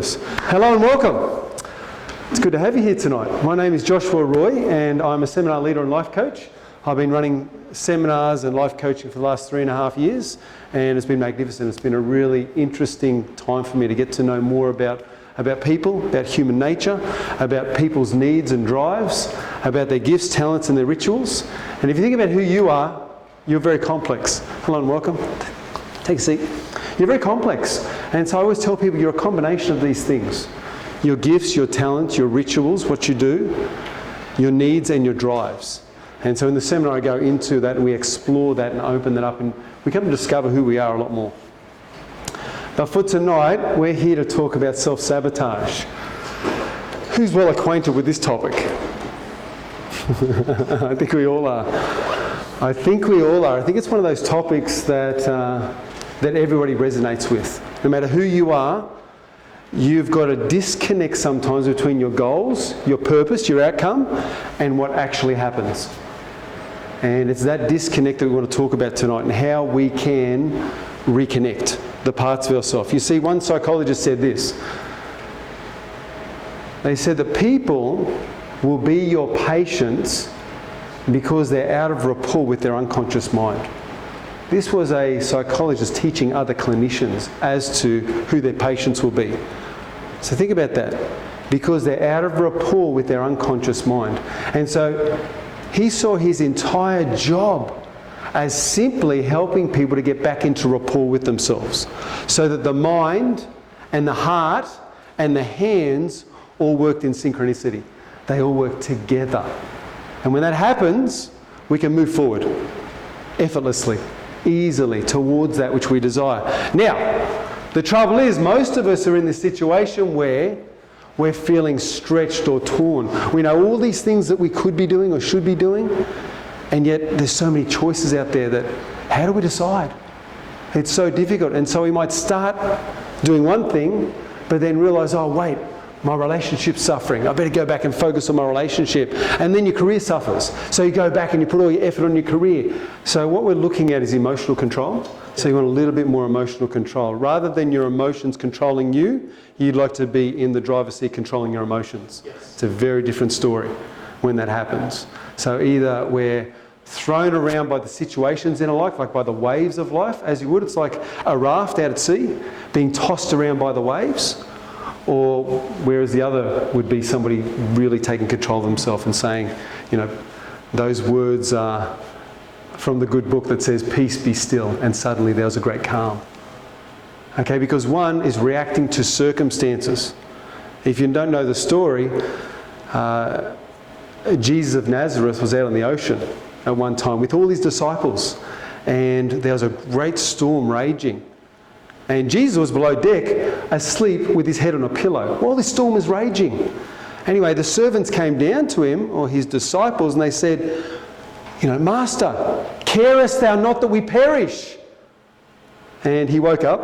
Hello and welcome. It's good to have you here tonight. My name is Joshua Roy and I'm a seminar leader and life coach. I've been running seminars and life coaching for the last 3.5 years and it's been magnificent. It's been a really interesting time for me to get to know more about people, about human nature, about people's needs and drives, about their gifts, talents and their rituals. And if you think about who you are, you're very complex. Hello and welcome. Take a seat. You're very complex. And so I always tell people you're a combination of these things. Your gifts, your talents, your rituals, what you do, your needs and your drives. And so in the seminar I go into that and we explore that and open that up and we come to discover who we are a lot more. But for tonight, we're here to talk about self-sabotage. Who's well acquainted with this topic? I think we all are. I think it's one of those topics that everybody resonates with. No matter who you are, you've got a disconnect sometimes between your goals, your purpose, your outcome, and what actually happens. And it's that disconnect that we want to talk about tonight and how we can reconnect the parts of ourselves. You see, one psychologist said this. They said that people will be your patients because they're out of rapport with their unconscious mind. This was a psychologist teaching other clinicians as to who their patients will be. So think about that. Because they're out of rapport with their unconscious mind. And so he saw his entire job as simply helping people to get back into rapport with themselves. So that the mind and the heart and the hands all worked in synchronicity. They all work together. And when that happens, we can move forward effortlessly, easily towards that which we desire. Now, the trouble is most of us are in this situation where we're feeling stretched or torn. We know all these things that we could be doing or should be doing, and yet there's so many choices out there that, how do we decide? It's so difficult. And so we might start doing one thing, but then realise, oh wait, my relationship's suffering. I better go back and focus on my relationship. And then your career suffers. So you go back and you put all your effort on your career. So what we're looking at is emotional control. So you want a little bit more emotional control. Rather than your emotions controlling you, you'd like to be in the driver's seat controlling your emotions. Yes. It's a very different story when that happens. So either we're thrown around by the situations in our life, like by the waves of life, as you would. It's like a raft out at sea, being tossed around by the waves. Or whereas the other would be somebody really taking control of themselves and saying, you know, those words are from the good book that says, peace be still, and suddenly there was a great calm. Okay, because one is reacting to circumstances. If you don't know the story, Jesus of Nazareth was out on the ocean at one time with all his disciples, and there was a great storm raging. And Jesus was below deck, asleep with his head on a pillow, while this storm was raging. Anyway, the servants came down to him, or his disciples, and they said, you know, Master, carest thou not that we perish? And he woke up.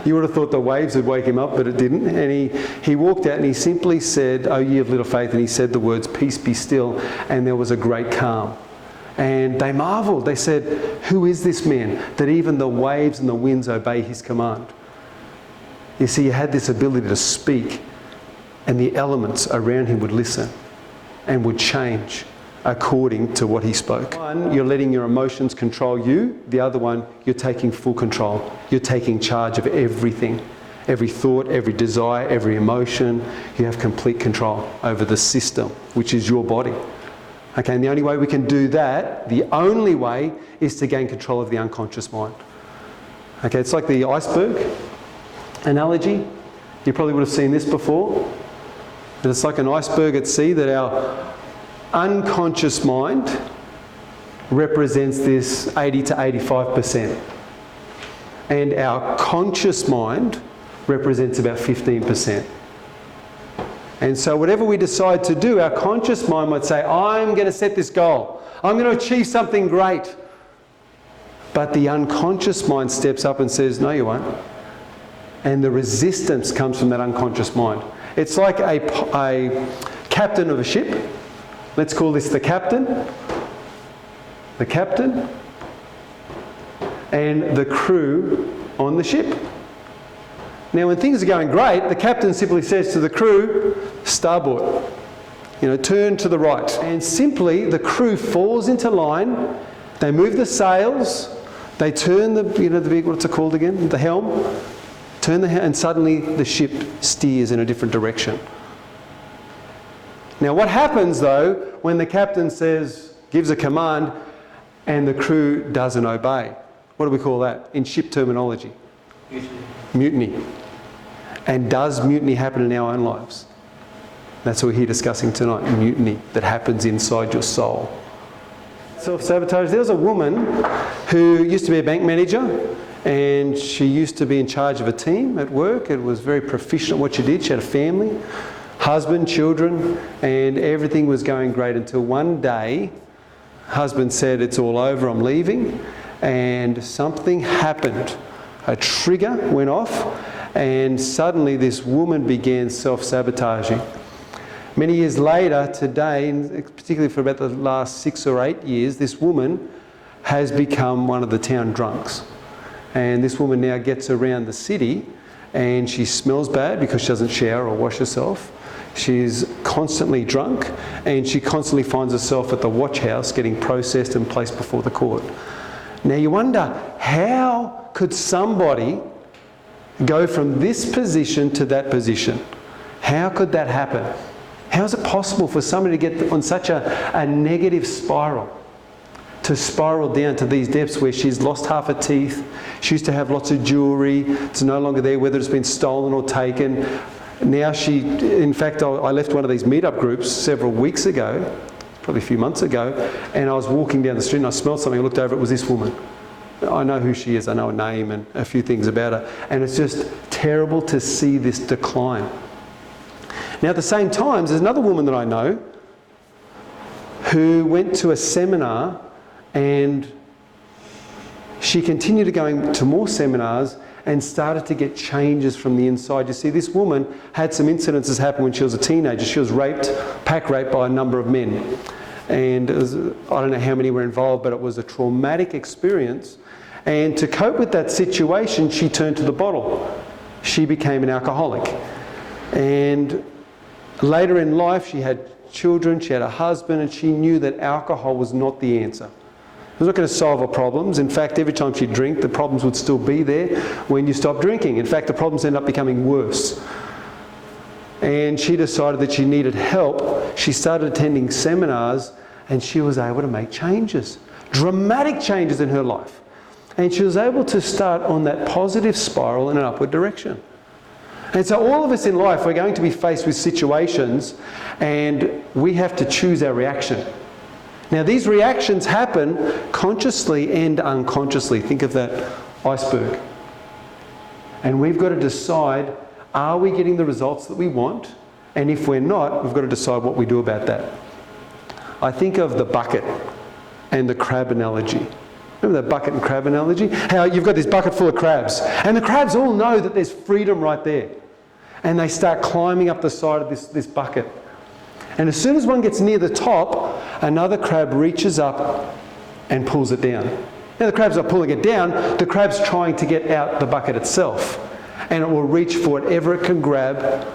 You would have thought the waves would wake him up, but it didn't. And he walked out and he simply said, O ye of little faith, and he said the words, peace be still, and there was a great calm. And they marvelled. They said, who is this man that even the waves and the winds obey his command? You see, he had this ability to speak and the elements around him would listen and would change according to what he spoke. One, you're letting your emotions control you. The other one, you're taking full control. You're taking charge of everything. Every thought, every desire, every emotion. You have complete control over the system, which is your body. Okay, and the only way we can do that, the only way, is to gain control of the unconscious mind. Okay, it's like the iceberg analogy. You probably would have seen this before. And it's like an iceberg at sea, that our unconscious mind represents this 80 to 85%. And our conscious mind represents about 15%. And so whatever we decide to do, our conscious mind might say, I'm going to set this goal. I'm going to achieve something great. But the unconscious mind steps up and says, no, you won't. And the resistance comes from that unconscious mind. It's like a captain of a ship. Let's call this the captain. The captain and the crew on the ship. Now, when things are going great, the captain simply says to the crew, starboard, turn to the right. And simply the crew falls into line, they move the sails, they turn the big, what's it called again? The helm, and suddenly the ship steers in a different direction. Now, what happens though when the captain gives a command and the crew doesn't obey? What do we call that in ship terminology? Mutiny. And does mutiny happen in our own lives? That's what we're here discussing tonight, mutiny that happens inside your soul. Self-sabotage. There was a woman who used to be a bank manager, and she used to be in charge of a team at work. It was very proficient at what she did. She had a family, husband, children, and everything was going great until one day, husband said, "It's all over, I'm leaving," and something happened. A trigger went off, and suddenly this woman began self-sabotaging. Many years later, today, and particularly for about the last 6 or 8 years, this woman has become one of the town drunks. And this woman now gets around the city and she smells bad because she doesn't shower or wash herself. She's constantly drunk and she constantly finds herself at the watch house getting processed and placed before the court. Now you wonder, how could somebody go from this position to that position? How could that happen? How is it possible for somebody to get on such a negative spiral, to spiral down to these depths where she's lost half her teeth, she used to have lots of jewellery, it's no longer there, whether it's been stolen or taken. Now in fact, I left one of these meetup groups several weeks ago, probably a few months ago, and I was walking down the street and I smelled something, I looked over, it was this woman. I know who she is, I know her name and a few things about her, and it's just terrible to see this decline. Now at the same time, there's another woman that I know who went to a seminar and she continued to going to more seminars and started to get changes from the inside. You see, this woman had some incidences happen when she was a teenager. She was pack raped by a number of men. And I don't know how many were involved, but it was a traumatic experience. And to cope with that situation, she turned to the bottle. She became an alcoholic. And later in life, she had children, she had a husband, and she knew that alcohol was not the answer. It was not going to solve her problems. In fact, every time she'd drink, the problems would still be there when you stopped drinking. In fact, the problems ended up becoming worse. And she decided that she needed help. She started attending seminars, and she was able to make changes, dramatic changes in her life. And she was able to start on that positive spiral in an upward direction. And so all of us in life, we're going to be faced with situations and we have to choose our reaction. Now these reactions happen consciously and unconsciously. Think of that iceberg. And we've got to decide, are we getting the results that we want? And if we're not, we've got to decide what we do about that. I think of the bucket and the crab analogy. Remember that bucket and crab analogy? How you've got this bucket full of crabs, and the crabs all know that there's freedom right there. And they start climbing up the side of this bucket. And as soon as one gets near the top, another crab reaches up and pulls it down. Now the crab's not pulling it down, the crab's trying to get out the bucket itself. And it will reach for whatever it can grab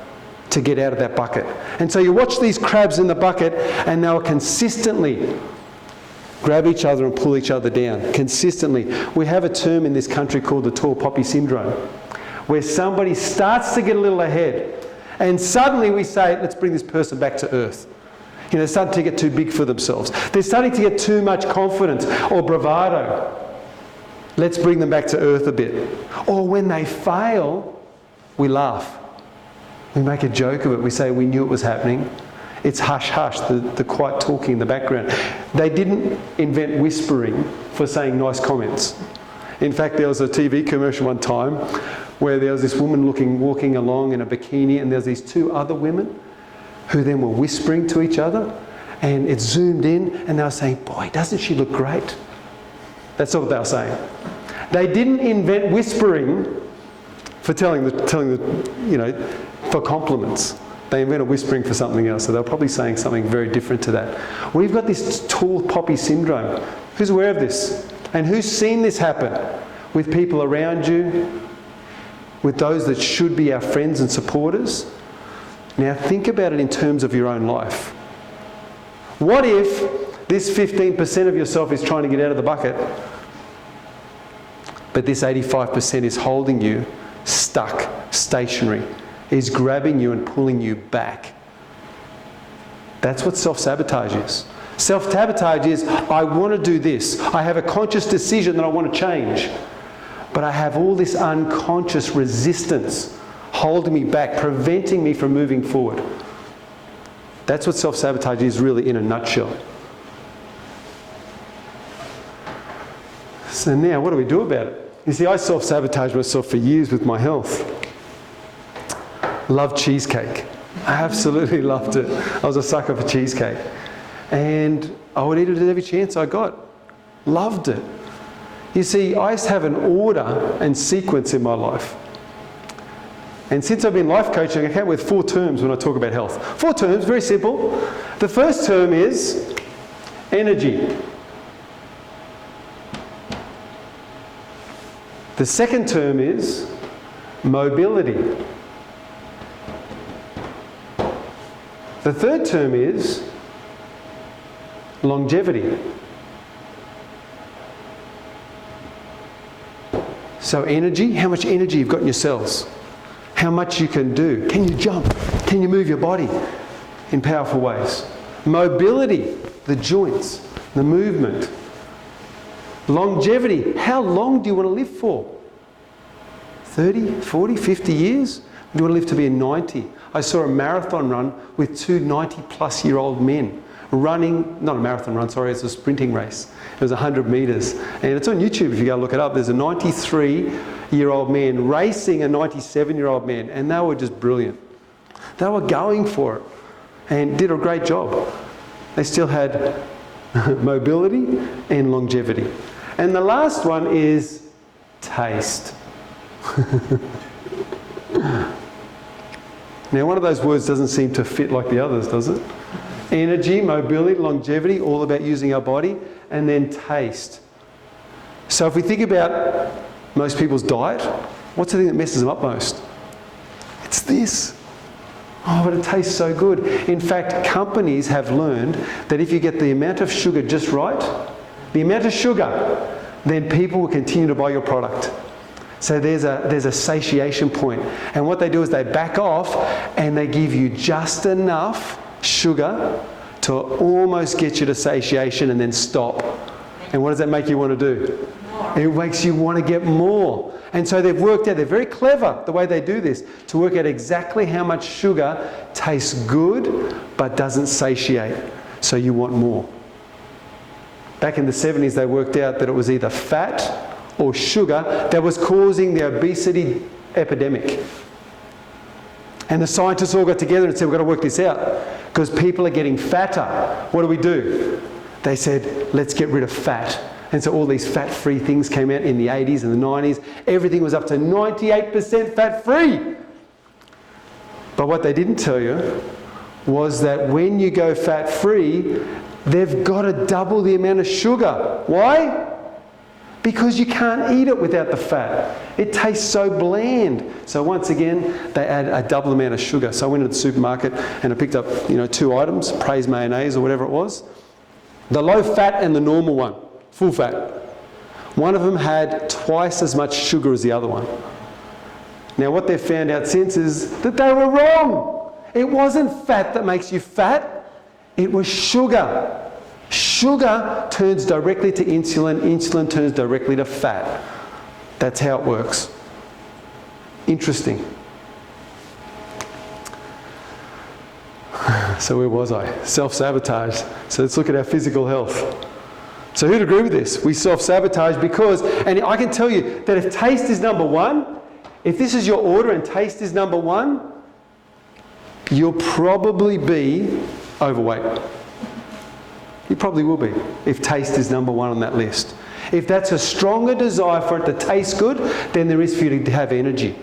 to get out of that bucket. And so you watch these crabs in the bucket and they'll consistently grab each other and pull each other down. Consistently. We have a term in this country called the tall poppy syndrome, where somebody starts to get a little ahead and suddenly we say, let's bring this person back to earth. They're starting to get too big for themselves. They're starting to get too much confidence or bravado. Let's bring them back to earth a bit. Or when they fail, we laugh. We make a joke of it. We say we knew it was happening. It's hush hush, the quiet talking in the background. They didn't invent whispering for saying nice comments. In fact, there was a TV commercial one time where there was this woman walking along in a bikini, and there was these two other women who then were whispering to each other, and it zoomed in and they were saying, boy, doesn't she look great? That's what they were saying. They didn't invent whispering for for compliments. They invented whispering for something else, so they were probably saying something very different to that. We've got this tall poppy syndrome. Who's aware of this? And who's seen this happen with people around you? with those that should be our friends and supporters. Now think about it in terms of your own life. What if this 15% of yourself is trying to get out of the bucket, but this 85% is holding you stuck, stationary, is grabbing you and pulling you back? That's what self-sabotage is. Self-sabotage is, I want to do this. I have a conscious decision that I want to change. But I have all this unconscious resistance holding me back, preventing me from moving forward. That's what self-sabotage is really in a nutshell. So now, what do we do about it? You see, I self-sabotaged myself for years with my health. Loved cheesecake. I absolutely loved it. I was a sucker for cheesecake. And I would eat it at every chance I got. Loved it. You see, I used to have an order and sequence in my life. And since I've been life coaching, I came up with 4 terms when I talk about health. 4 terms, very simple. The first term is energy. The second term is mobility. The third term is longevity. So energy, how much energy you've got in your cells. How much you can do. Can you jump? Can you move your body in powerful ways? Mobility, the joints, the movement. Longevity, how long do you want to live for? 30, 40, 50 years? Do you want to live to be 90? I saw a marathon run with 2 90-plus-year-old men running, not a marathon run, sorry, it's a sprinting race. It was 100 metres. And it's on YouTube if you go look it up. There's a 93-year-old man racing a 97-year-old man, and they were just brilliant. They were going for it and did a great job. They still had mobility and longevity. And the last one is taste. Now, one of those words doesn't seem to fit like the others, does it? Energy, mobility, longevity, all about using our body, and then taste. So if we think about most people's diet, what's the thing that messes them up most? It's this. Oh, but it tastes so good. In fact, companies have learned that if you get the amount of sugar just right, the amount of sugar, then people will continue to buy your product. So there's a satiation point. And what they do is they back off and they give you just enough sugar to almost get you to satiation and then stop. And what does that make you want to do? It makes you want to get more. And so they've worked out, they're very clever the way they do this, to work out exactly how much sugar tastes good but doesn't satiate. So you want more. Back in the 70s, they worked out that it was either fat or sugar that was causing the obesity epidemic. And the scientists all got together and said, we've got to work this out because people are getting fatter. What do? They said, let's get rid of fat. And so all these fat-free things came out in the 80s and the 90s. Everything was up to 98% fat-free. But what they didn't tell you was that when you go fat-free, they've got to double the amount of sugar. Why? Because you can't eat it without the fat. It tastes so bland. So once again, they add a double amount of sugar. So I went to the supermarket and I picked up, 2 items, Praise mayonnaise or whatever it was. The low fat and the normal one, full fat. One of them had twice as much sugar as the other one. Now what they've found out since is that they were wrong. It wasn't fat that makes you fat. It was sugar. Sugar turns directly to insulin. Insulin turns directly to fat. That's how it works. Interesting. So where was I? Self-sabotage. So let's look at our physical health. So who'd agree with this? We self-sabotage because, and I can tell you that if taste is number one, if this is your order and taste is number one, you'll probably be overweight. You probably will be, if taste is number one on that list. If that's a stronger desire for it to taste good, then there is for you to have energy,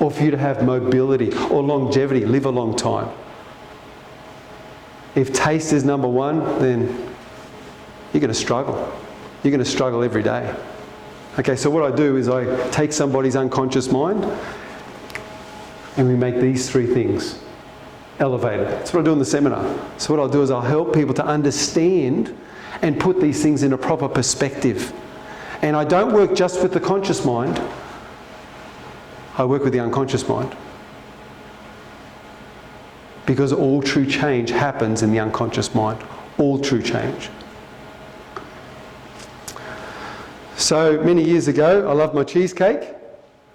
or for you to have mobility, or longevity, live a long time. If taste is number one, then you're going to struggle. You're going to struggle every day. Okay, so what I do is I take somebody's unconscious mind and we make these three things elevated. That's what I do in the seminar. So what I'll do is I'll help people to understand and put these things in a proper perspective. And I don't work just with the conscious mind. I work with the unconscious mind. Because all true change happens in the unconscious mind. All true change. So many years ago, I loved my cheesecake.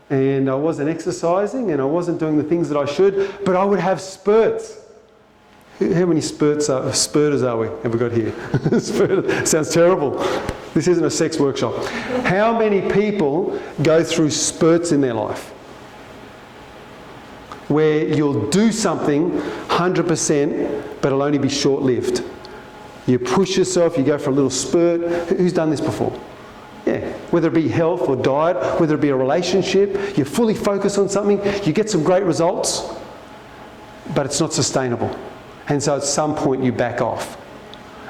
And I wasn't exercising and I wasn't doing the things that I should, but I would have spurts. How many spurters are we? Have we got here? Sounds terrible. This isn't a sex workshop. How many people go through spurts in their life? Where you'll do something 100%, but it'll only be short-lived. You push yourself, you go for a little spurt. Who's done this before? Yeah, whether it be health or diet, whether it be a relationship, you fully focus on something, you get some great results, but it's not sustainable. And so at some point you back off.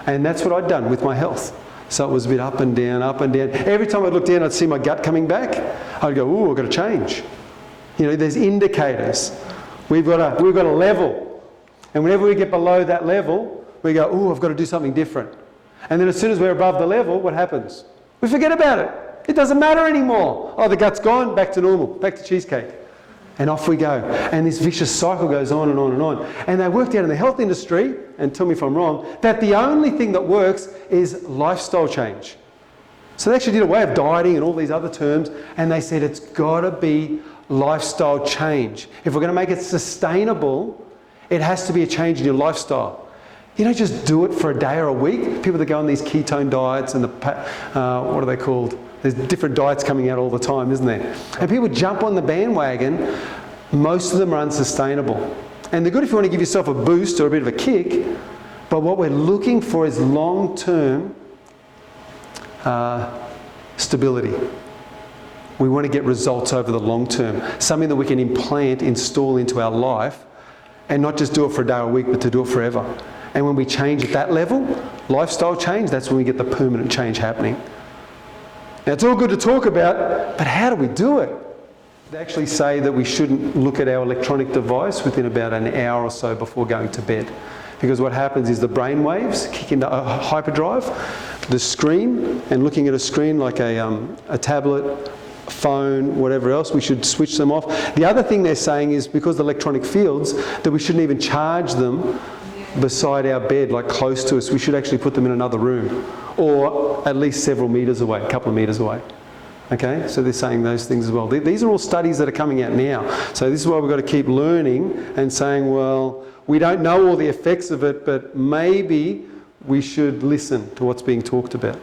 And that's what I'd done with my health. So it was a bit up and down, up and down. Every time I'd look down, I'd see my gut coming back. I'd go, ooh, I've got to change. You know, there's indicators. We've got a level. And whenever we get below that level, we go, ooh, I've got to do something different. And then as soon as we're above the level, what happens? We forget about it. It doesn't matter anymore. Oh, the gut's gone, back to normal, back to cheesecake. And off we go. And this vicious cycle goes on and on and on. And they worked out in the health industry, and tell me if I'm wrong, that the only thing that works is lifestyle change. So they actually did away with dieting and all these other terms, and they said it's got to be lifestyle change. If we're going to make it sustainable, it has to be a change in your lifestyle. You don't just do it for a day or a week. People that go on these ketone diets and what are they called? There's different diets coming out all the time, isn't there? And people jump on the bandwagon. Most of them are unsustainable. And they're good if you want to give yourself a boost or a bit of a kick. But what we're looking for is long-term stability. We want to get results over the long term. Something that we can install into our life, and not just do it for a day or a week, but to do it forever. And when we change at that level, lifestyle change, that's when we get the permanent change happening. Now, it's all good to talk about, but how do we do it? They actually say that we shouldn't look at our electronic device within about an hour or so before going to bed. Because what happens is the brain waves kick into hyperdrive, the screen, and looking at a screen like a tablet, phone, whatever else, we should switch them off. The other thing they're saying is because the electronic fields, that we shouldn't even charge them beside our bed, like close to us. We should actually put them in another room, or at least several metres away, a couple of metres away. Okay, so they're saying those things as well. These are all studies that are coming out now. So this is why we've got to keep learning and saying, well, we don't know all the effects of it, but maybe we should listen to what's being talked about.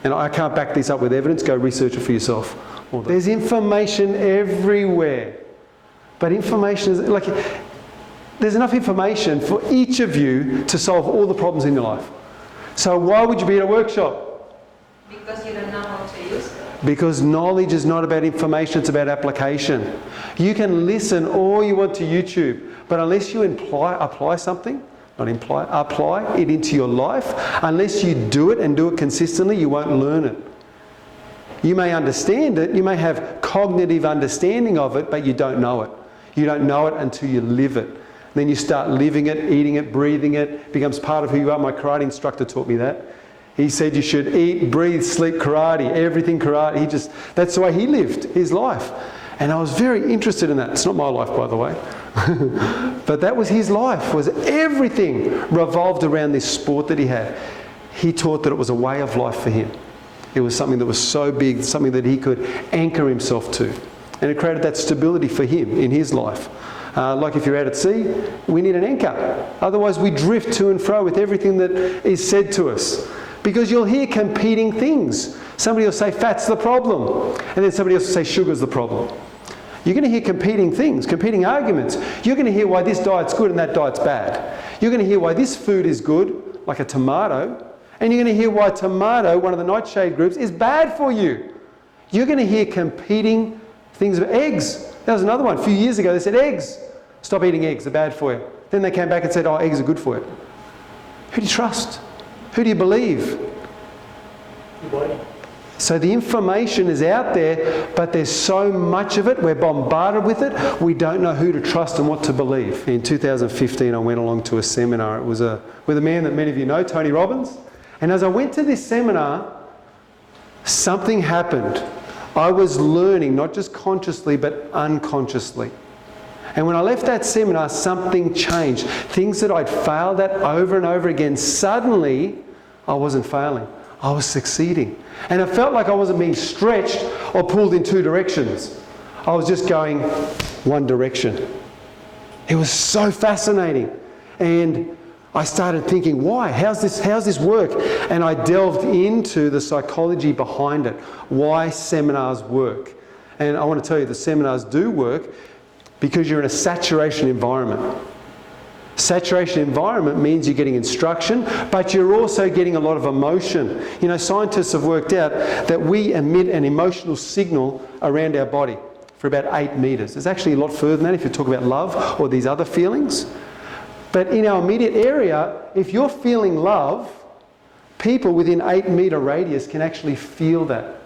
And I can't back this up with evidence. Go research it for yourself. There's information everywhere. But information is like, there's enough information for each of you to solve all the problems in your life. So why would you be at a workshop? Because you don't know how to use it. Because knowledge is not about information, it's about application. You can listen all you want to YouTube, but unless you apply something, apply it into your life, unless you do it and do it consistently, you won't learn it. You may understand it, you may have cognitive understanding of it, but you don't know it. You don't know it until you live it. Then you start living it, eating it, breathing it. It becomes part of who you are. My karate instructor taught me that. He said you should eat, breathe, sleep karate, everything karate. That's the way he lived his life. And I was very interested in that. It's not my life, by the way. But that was his life, was everything revolved around this sport that he had. He taught that it was a way of life for him. It was something that was so big, something that he could anchor himself to. And it created that stability for him in his life. Like if you're out at sea, we need an anchor. Otherwise we drift to and fro with everything that is said to us. Because you'll hear competing things. Somebody will say fat's the problem. And then somebody else will say sugar's the problem. You're going to hear competing things, competing arguments. You're going to hear why this diet's good and that diet's bad. You're going to hear why this food is good, like a tomato. And you're going to hear why tomato, one of the nightshade groups, is bad for you. You're going to hear competing things about eggs. That was another one. A few years ago they said eggs. Stop eating eggs, they're bad for you. Then they came back and said, oh, eggs are good for you. Who do you trust? Who do you believe? Your body. So the information is out there, but there's so much of it. We're bombarded with it. We don't know who to trust and what to believe. In 2015, I went along to a seminar. It was with a man that many of you know, Tony Robbins. And as I went to this seminar, something happened. I was learning, not just consciously, but unconsciously. And when I left that seminar, something changed. Things that I'd failed at over and over again, suddenly I wasn't failing. I was succeeding. And it felt like I wasn't being stretched or pulled in two directions. I was just going one direction. It was so fascinating. And I started thinking, why? How's this work? And I delved into the psychology behind it, why seminars work. And I want to tell you, the seminars do work because you're in a saturation environment. Saturation environment means you're getting instruction, but you're also getting a lot of emotion. You know, scientists have worked out that we emit an emotional signal around our body for about 8 meters. It's actually a lot further than that if you talk about love or these other feelings. But in our immediate area, if you're feeling love, people within 8 meter radius can actually feel that.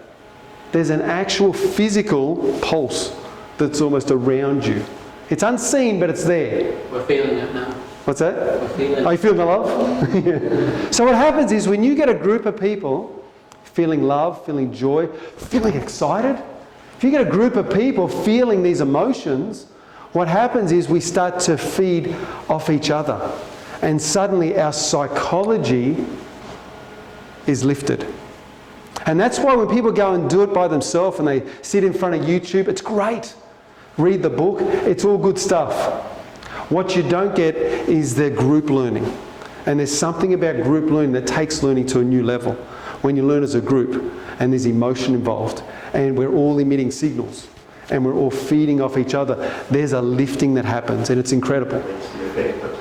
There's an actual physical pulse that's almost around you. It's unseen, but it's there. We're feeling it now. What's that? We're feeling it. Are you feeling the love? Yeah. So what happens is when you get a group of people feeling love, feeling joy, feeling excited, if you get a group of people feeling these emotions, what happens is we start to feed off each other. And suddenly our psychology is lifted. And that's why when people go and do it by themselves and they sit in front of YouTube, it's great. Read the book, it's all good stuff. What you don't get is the group learning. And there's something about group learning that takes learning to a new level. When you learn as a group and there's emotion involved and we're all emitting signals and we're all feeding off each other, there's a lifting that happens and it's incredible.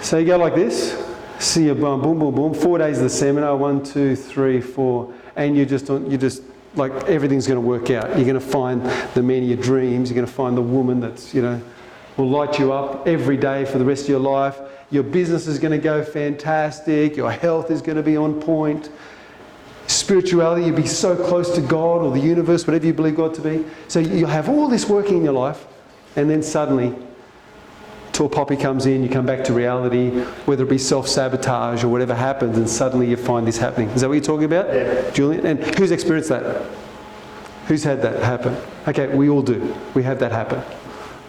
So you go like this, see you boom, boom, boom, boom, 4 days of the seminar, 1, 2, 3, 4, and you just like everything's going to work out. You're going to find the man of your dreams. You're going to find the woman that's, will light you up every day for the rest of your life. Your business is going to go fantastic. Your health is going to be on point. Spirituality, you'll be so close to God or the universe, whatever you believe God to be. So you'll have all this working in your life, and then suddenly, tall poppy comes in, you come back to reality, whether it be self-sabotage or whatever happens, and suddenly you find this happening. Is that what you're talking about? Yeah. Julian? And who's experienced that? Who's had that happen? Okay, we all do. We have that happen.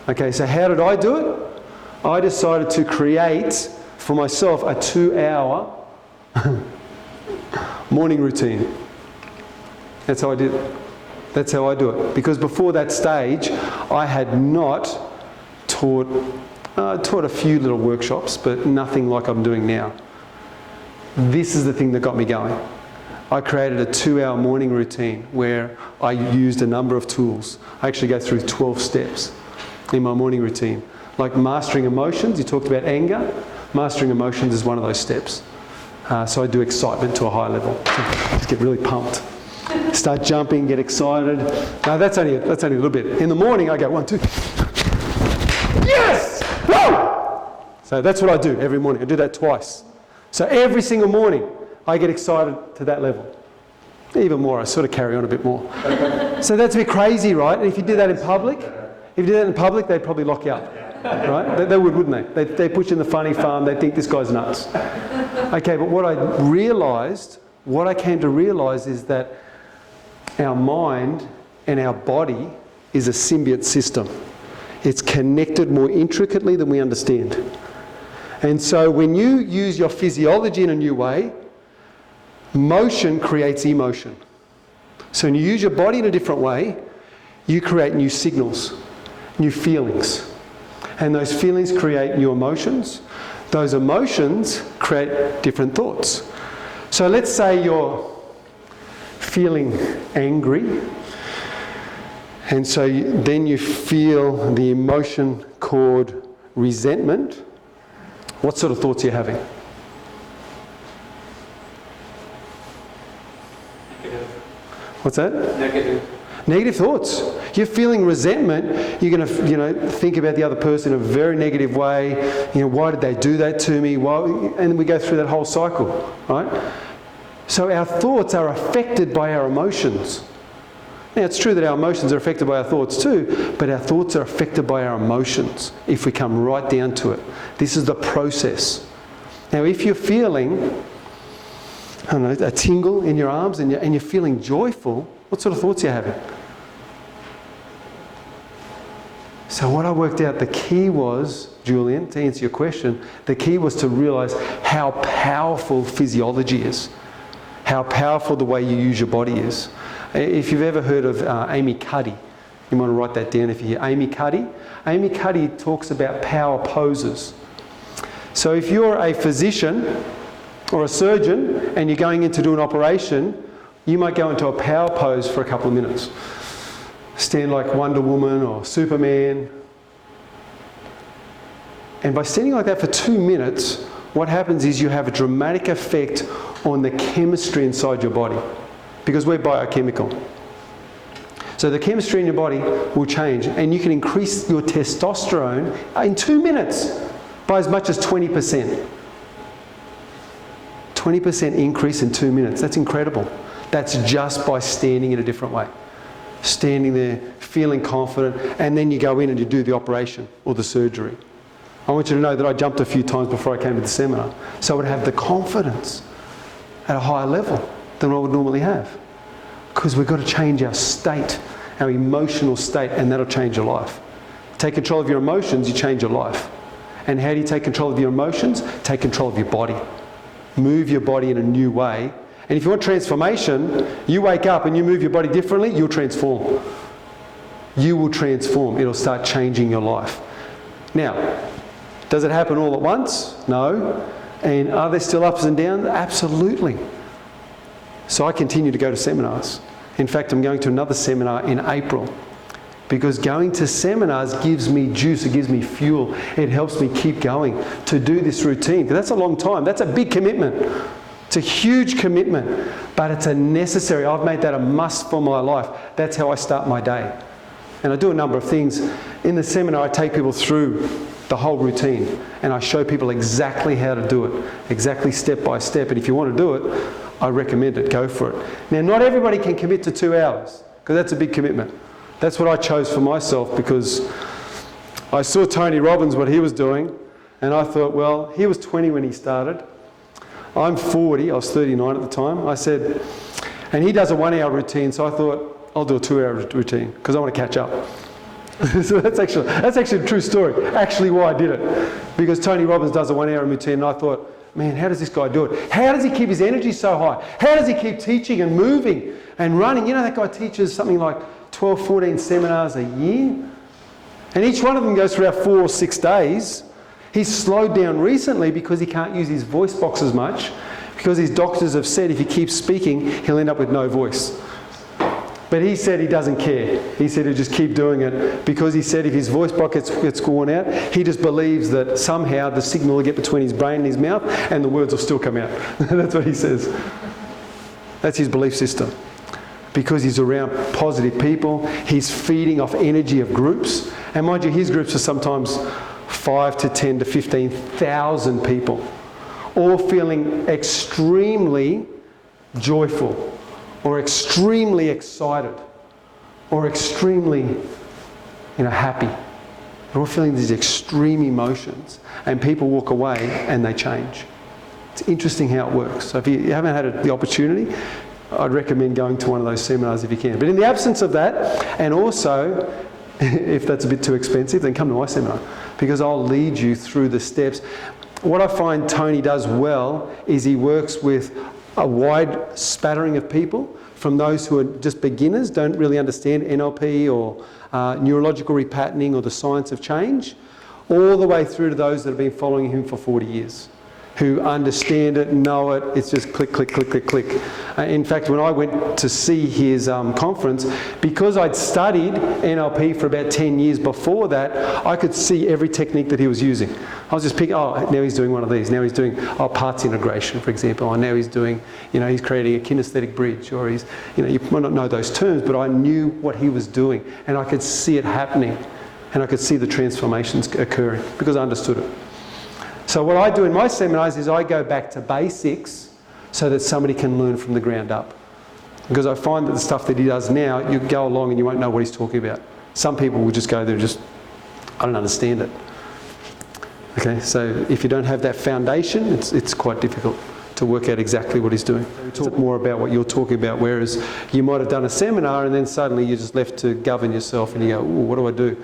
Okay, so how did I do it? I decided to create for myself a 2-hour morning routine. That's how I did it. That's how I do it. Because before that stage, I had not taught a few little workshops, but nothing like I'm doing now. This is the thing that got me going. I created a 2-hour morning routine where I used a number of tools. I actually go through 12 steps in my morning routine. Like mastering emotions, you talked about anger. Mastering emotions is one of those steps. So I do excitement to a high level. Just get really pumped. Start jumping, get excited. No, that's only a little bit. In the morning, I go 1, 2. Yes! Woo! So that's what I do every morning. I do that twice. So every single morning, I get excited to that level. Even more, I sort of carry on a bit more. So that's a bit crazy, right? And if you did that in public, they'd probably lock you up. Right? They would, wouldn't they? They put you in the funny farm, they'd think this guy's nuts. Okay, but what I came to realise is that our mind and our body is a symbiote system. It's connected more intricately than we understand. And so when you use your physiology in a new way, motion creates emotion. So when you use your body in a different way, you create new signals, new feelings. And those feelings create new emotions. Those emotions create different thoughts. So let's say you're feeling angry, and so then you feel the emotion called resentment. What sort of thoughts are you having? Negative. What's that? Negative. Negative thoughts. You're feeling resentment. You're going to, think about the other person in a very negative way. Why did they do that to me? Why? And we go through that whole cycle, right? So our thoughts are affected by our emotions. Now, it's true that our emotions are affected by our thoughts too, but our thoughts are affected by our emotions if we come right down to it. This is the process. Now, if you're feeling, I don't know, a tingle in your arms and you're feeling joyful, what sort of thoughts are you having? So what I worked out, the key was, Julian, to answer your question, the key was to realise how powerful physiology is, how powerful the way you use your body is. If you've ever heard of Amy Cuddy, you might want to write that down if you hear Amy Cuddy. Amy Cuddy talks about power poses. So if you're a physician or a surgeon and you're going in to do an operation, you might go into a power pose for a couple of minutes. Stand like Wonder Woman or Superman. And by standing like that for 2 minutes, what happens is you have a dramatic effect on the chemistry inside your body, because we're biochemical. So the chemistry in your body will change, and you can increase your testosterone in 2 minutes by as much as 20%. 20% increase in 2 minutes. That's incredible. That's just by standing in a different way. Standing there, feeling confident, and then you go in and you do the operation or the surgery. I want you to know that I jumped a few times before I came to the seminar, so I would have the confidence at a higher level than I would normally have. Because we've got to change our state, our emotional state, and that'll change your life. Take control of your emotions, you change your life. And how do you take control of your emotions? Take control of your body. Move your body in a new way. And if you want transformation, you wake up and you move your body differently, you'll transform. You will transform. It'll start changing your life. Now, does it happen all at once? No. And are there still ups and downs? Absolutely. So I continue to go to seminars. In fact, I'm going to another seminar in April, because going to seminars gives me juice, it gives me fuel. It helps me keep going to do this routine. Because that's a long time. That's a big commitment. It's a huge commitment, but it's a necessary. I've made that a must for my life. That's how I start my day. And I do a number of things. In the seminar, I take people through the whole routine, and I show people exactly how to do it, exactly step by step. And if you want to do it, I recommend it. Go for it. Now, not everybody can commit to 2 hours, because that's a big commitment. That's what I chose for myself, because I saw Tony Robbins, what he was doing, and I thought, well, he was 20 when he started. I'm 40, I was 39 at the time. I said, and he does a 1 hour routine, so I thought, I'll do a 2 hour routine, because I want to catch up. So that's actually a true story, actually why I did it. Because Tony Robbins does a 1 hour routine, and I thought, man, how does this guy do it? How does he keep his energy so high? How does he keep teaching and moving and running? You know, that guy teaches something like 12, 14 seminars a year. And each one of them goes for about 4 or 6 days. He's slowed down recently because he can't use his voice box as much, because his doctors have said if he keeps speaking, he'll end up with no voice. But he said he doesn't care. He said he'll just keep doing it, because he said if his voice box gets worn out, he just believes that somehow the signal will get between his brain and his mouth and the words will still come out. That's what he says. That's his belief system. Because he's around positive people, he's feeding off energy of groups. And mind you, his groups are sometimes 5 to 10 to 15,000 people, all feeling extremely joyful, or extremely excited, or extremely, happy. They're all feeling these extreme emotions, and people walk away and they change. It's interesting how it works. So if you haven't had the opportunity, I'd recommend going to one of those seminars if you can. But in the absence of that, and also, if that's a bit too expensive, then come to my seminar, because I'll lead you through the steps. What I find Tony does well is he works with a wide spattering of people, from those who are just beginners, don't really understand NLP or neurological repatterning or the science of change, all the way through to those that have been following him for 40 years. Who understand it, know it, it's just click, click, click, click, click. In fact, when I went to see his conference, because I'd studied NLP for about 10 years before that, I could see every technique that he was using. I was just picking, now he's doing one of these, now he's doing parts integration, for example, or now he's doing, he's creating a kinesthetic bridge, or he's, you might not know those terms, but I knew what he was doing, and I could see it happening, and I could see the transformations occurring, because I understood it. So what I do in my seminars is I go back to basics so that somebody can learn from the ground up. Because I find that the stuff that he does now, you go along and you won't know what he's talking about. Some people will just go there and just, I don't understand it. Okay, so if you don't have that foundation, it's quite difficult to work out exactly what he's doing. We talk more about what you're talking about, whereas you might have done a seminar and then suddenly you're just left to govern yourself and you go, ooh, what do I do?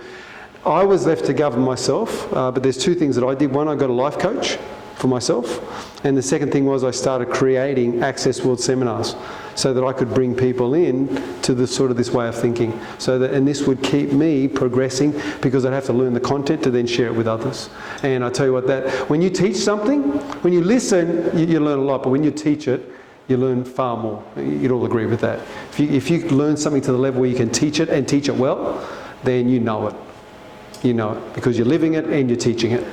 I was left to govern myself, but there's two things that I did. One, I got a life coach for myself, and the second thing was I started creating Access World seminars so that I could bring people in to this way of thinking. And this would keep me progressing because I'd have to learn the content to then share it with others. And I tell you what, that when you teach something, when you listen, you learn a lot, but when you teach it, you learn far more. You'd all agree with that. If you learn something to the level where you can teach it and teach it well, then you know it. You know it because you're living it and you're teaching it.